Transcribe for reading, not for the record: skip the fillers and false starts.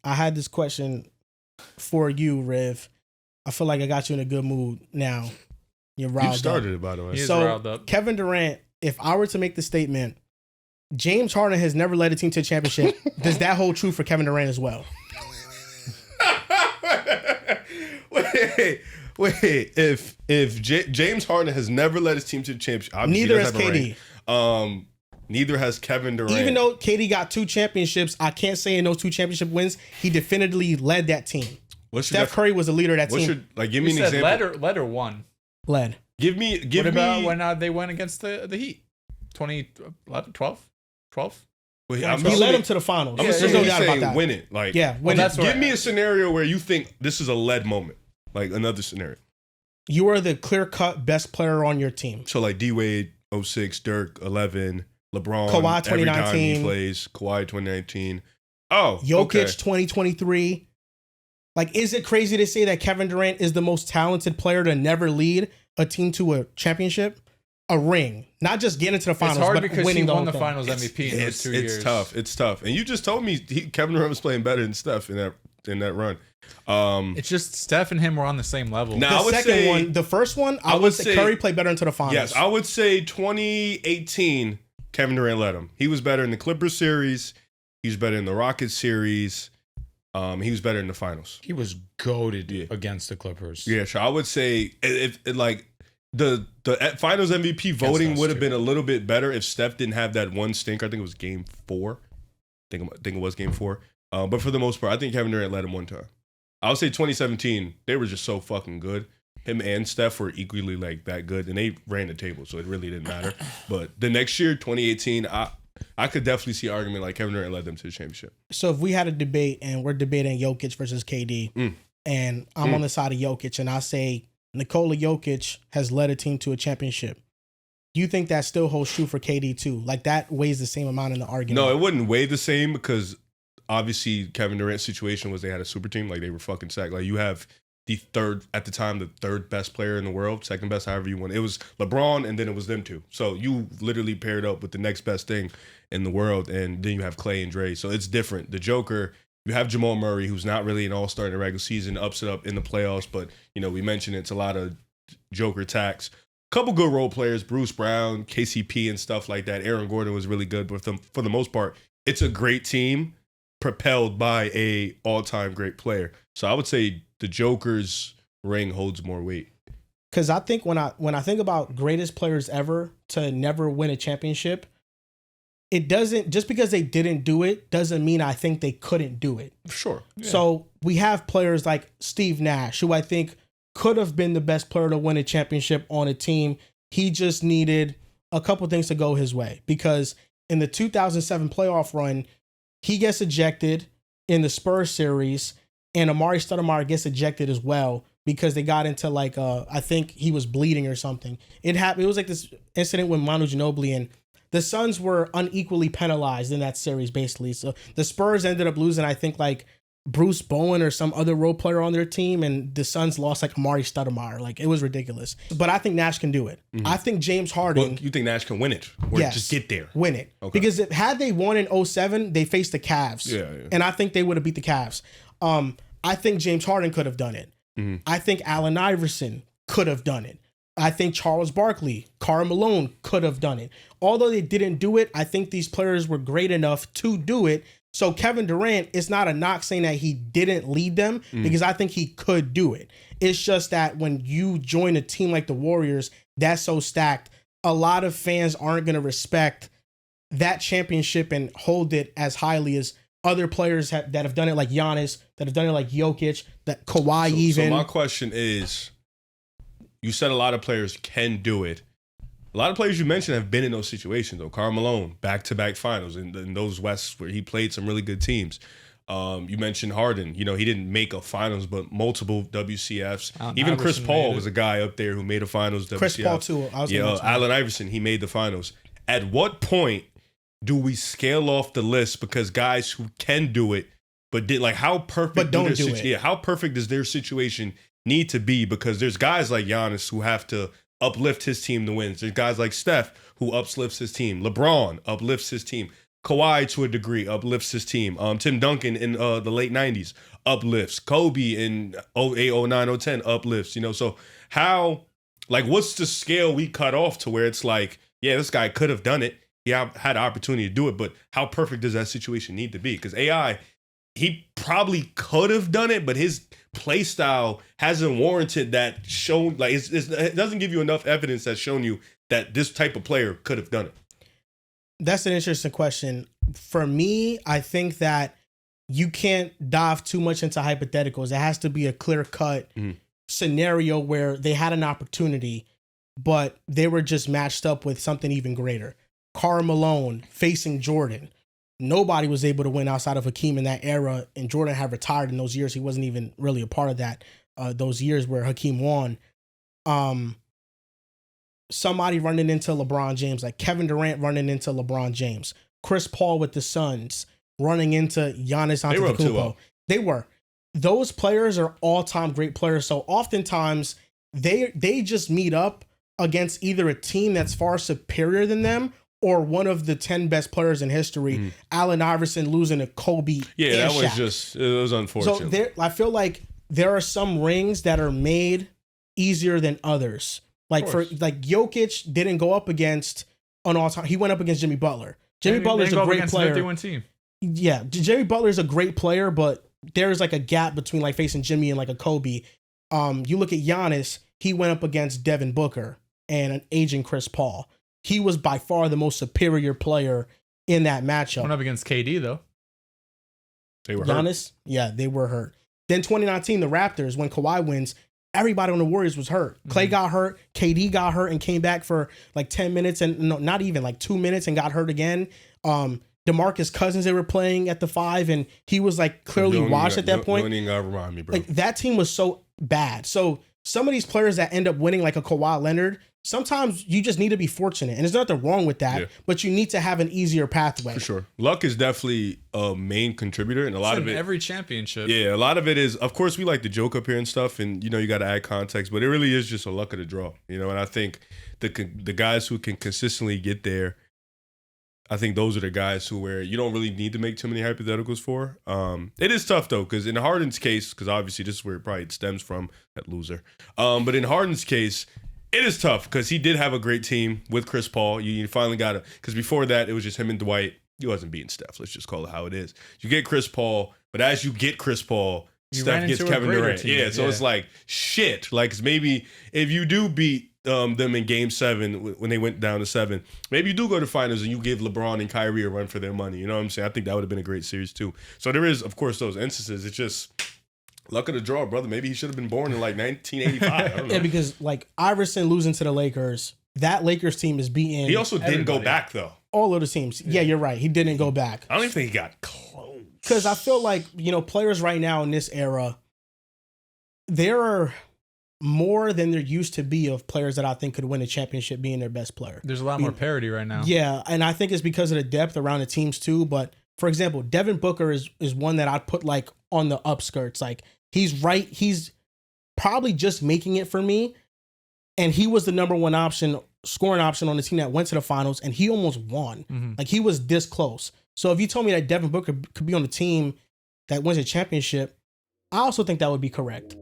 I had this question for you, Riv. I feel like I got you in a good mood now. You're riled up. You started it, by the way. He is riled up. Kevin Durant, if I were to make the statement, James Harden has never led a team to a championship, does that hold true for Kevin Durant as well? Wait. If James Harden has never led his team to the championship, neither has KD. Neither has Kevin Durant. Even though KD got 2 championships, I can't say in those 2 championship wins, he definitively led that team. Steph Curry was the leader of that team. Give me an example. Led or won? Led. What about when they went against the Heat? 2011, 12? 12? Well, he led them to the finals. I'm There's no doubt about that. Win it. Give me a scenario where you think this is a led moment. Like another scenario. You are the clear-cut best player on your team. So like D-Wade, 06, Dirk, 11, LeBron, Kawhi 2019. Every time he plays, Kawhi 2019. Oh, Jokic 2023. Like, is it crazy to say that Kevin Durant is the most talented player to never lead a team to a championship? A ring. Not just getting to the finals, it's hard but because winning he won the thing. finals MVP in those 2 years. It's tough. And you just told me Kevin Durant was playing better than Steph in that run. It's just Steph and him were on the same level. Now, The first one, I would say Curry played better into the finals. Yes, I would say 2018, Kevin Durant led him. He was better in the Clippers series. He was better in the Rockets series. He was better in the finals. He was goated against the Clippers. Yeah, so I would say the finals MVP voting would have been a little bit better if Steph didn't have that one stinker. I think it was game 4. I think it was game 4. But for the most part, I think Kevin Durant led him one time. I would say 2017, they were just so fucking good. Him and Steph were equally like that good, and they ran the table, so it really didn't matter. But the next year, 2018, I could definitely see an argument like Kevin Durant led them to the championship. So if we had a debate and we're debating Jokic versus KD, and I'm on the side of Jokic, and I say Nikola Jokic has led a team to a championship, do you think that still holds true for KD too? Like that weighs the same amount in the argument? No, it wouldn't weigh the same because obviously Kevin Durant's situation was they had a super team, like they were fucking sacked. Like you have the third best player in the world, second best, however you want. It was LeBron and then it was them two. So you literally paired up with the next best thing in the world, and then you have Clay and Dre. So it's different. The Joker, you have Jamal Murray, who's not really an all-star in the regular season, ups it up in the playoffs, but we mentioned it's a lot of Joker tax. Couple good role players, Bruce Brown, KCP and stuff like that. Aaron Gordon was really good, but for the most part, it's a great team propelled by a all-time great player. So I would say the Joker's ring holds more weight. Because I think when I think about greatest players ever to never win a championship, it doesn't, just because they didn't do it doesn't mean I think they couldn't do it. Sure. Yeah. So we have players like Steve Nash, who I think could have been the best player to win a championship on a team. He just needed a couple things to go his way, because in the 2007 playoff run, he gets ejected in the Spurs series, and Amari Stoudemire gets ejected as well because they got into I think he was bleeding or something. It happened. It was like this incident with Manu Ginobili, and the Suns were unequally penalized in that series, basically. So the Spurs ended up losing, I think, Bruce Bowen or some other role player on their team, and the Suns lost Amari Stoudemire. It was ridiculous. But I think Nash can do it. Mm-hmm. I think James Harden... Well, you think Nash can win it? Or just get there? Win it. Okay. Because had they won in 2007, they faced the Cavs. Yeah. And I think they would have beat the Cavs. I think James Harden could have done it. Mm-hmm. I think Allen Iverson could have done it. I think Charles Barkley, Karl Malone could have done it. Although they didn't do it, I think these players were great enough to do it. So Kevin Durant, it's not a knock saying that he didn't lead them, because I think he could do it. It's just that when you join a team like the Warriors, that's so stacked, a lot of fans aren't going to respect that championship and hold it as highly as other players that have done it, like Giannis, that have done it like Jokic, that Kawhi even. So my question is, you said a lot of players can do it. A lot of players you mentioned have been in those situations, though. Karl Malone, back-to-back finals in those Wests where he played some really good teams. You mentioned Harden. He didn't make a finals, but multiple WCFs. Even Chris Paul was a guy up there who made a finals WCF. Chris Paul, too. Allen Iverson, he made the finals. At what point do we scale off the list because guys who can do it, but did how perfect? But don't do it. Yeah, how perfect does their situation need to be? Because there's guys like Giannis who have to uplift his team to win. There's guys like Steph who uplifts his team. LeBron uplifts his team. Kawhi, to a degree, uplifts his team. Tim Duncan in the late 90s uplifts. Kobe in 08, 09, 010 uplifts. So how, like, what's the scale we cut off to where it's like, yeah, this guy could have done it. He had the opportunity to do it, but how perfect does that situation need to be? Because AI, he probably could have done it, but his play style hasn't warranted that shown. Like, it doesn't give you enough evidence that's shown you that this type of player could have done it. That's an interesting question. For me, I think that you can't dive too much into hypotheticals. It has to be a clear-cut scenario where they had an opportunity, but they were just matched up with something even greater. Karl Malone facing Jordan. Nobody was able to win outside of Hakeem in that era, and Jordan had retired in those years. He wasn't even really a part of that, those years where Hakeem won. Somebody running into LeBron James, like Kevin Durant running into LeBron James, Chris Paul with the Suns running into Giannis Antetokounmpo. They were. Those players are all-time great players. So oftentimes they just meet up against either a team that's far superior than them or one of the 10 best players in history. Allen Iverson losing to Kobe. Yeah, and that Shaq. it was unfortunate. So I feel like there are some rings that are made easier than others. Like Jokic didn't go up against an all-time. He went up against Jimmy Butler. Jimmy Butler's a great player. Team. Yeah, Jimmy Butler's a great player, but there's like a gap between like facing Jimmy and like a Kobe. You look at Giannis, he went up against Devin Booker and an aging Chris Paul. He was by far the most superior player in that matchup. Went up against KD though. They were Giannis, hurt. Yeah, they were hurt. Then 2019, the Raptors, when Kawhi wins, everybody on the Warriors was hurt. Klay got hurt, KD got hurt and came back for like 10 minutes and not even like 2 minutes and got hurt again. DeMarcus Cousins, they were playing at the 5 and he was like clearly washed at that point. Don't even remind me, bro. Like that team was so bad. So some of these players that end up winning like a Kawhi Leonard, sometimes you just need to be fortunate. And there's nothing wrong with that, but you need to have an easier pathway. For sure. Luck is definitely a main contributor. And a lot of it. Every championship. Yeah, a lot of it is, of course, we like to joke up here and stuff. And, you got to add context. But it really is just a luck of the draw. And I think the guys who can consistently get there, I think those are the guys where you don't really need to make too many hypotheticals for. It is tough, though, because in Harden's case, because obviously this is where it probably stems from, that loser. But in Harden's case, it is tough because he did have a great team with Chris Paul. You finally got to, because before that, it was just him and Dwight. He wasn't beating Steph. Let's just call it how it is. You get Chris Paul, but as you get Chris Paul, Steph gets Kevin Durant. Yeah, so it's like, shit. Like, maybe if you do beat them in Game 7 when they went down to 7, maybe you do go to finals and you give LeBron and Kyrie a run for their money. You know what I'm saying? I think that would have been a great series too. So there is, of course, those instances. It's just luck of the draw, brother. Maybe he should have been born in like 1985. I don't know. Yeah, because like Iverson losing to the Lakers, that Lakers team is beating. He also didn't go back though. All of the teams. Yeah, you're right. He didn't go back. I don't even think he got close. Because I feel like, players right now in this era, there are more than there used to be of players that I think could win a championship being their best player. There's a lot more parity right now. Yeah, and I think it's because of the depth around the teams too. But for example, Devin Booker is one that I'd put like on the upskirts. Like he's probably just making it for me. And he was the number one scoring option on the team that went to the finals, and he almost won. Like he was this close. So if you told me that Devin Booker could be on the team that wins a championship, I also think that would be correct.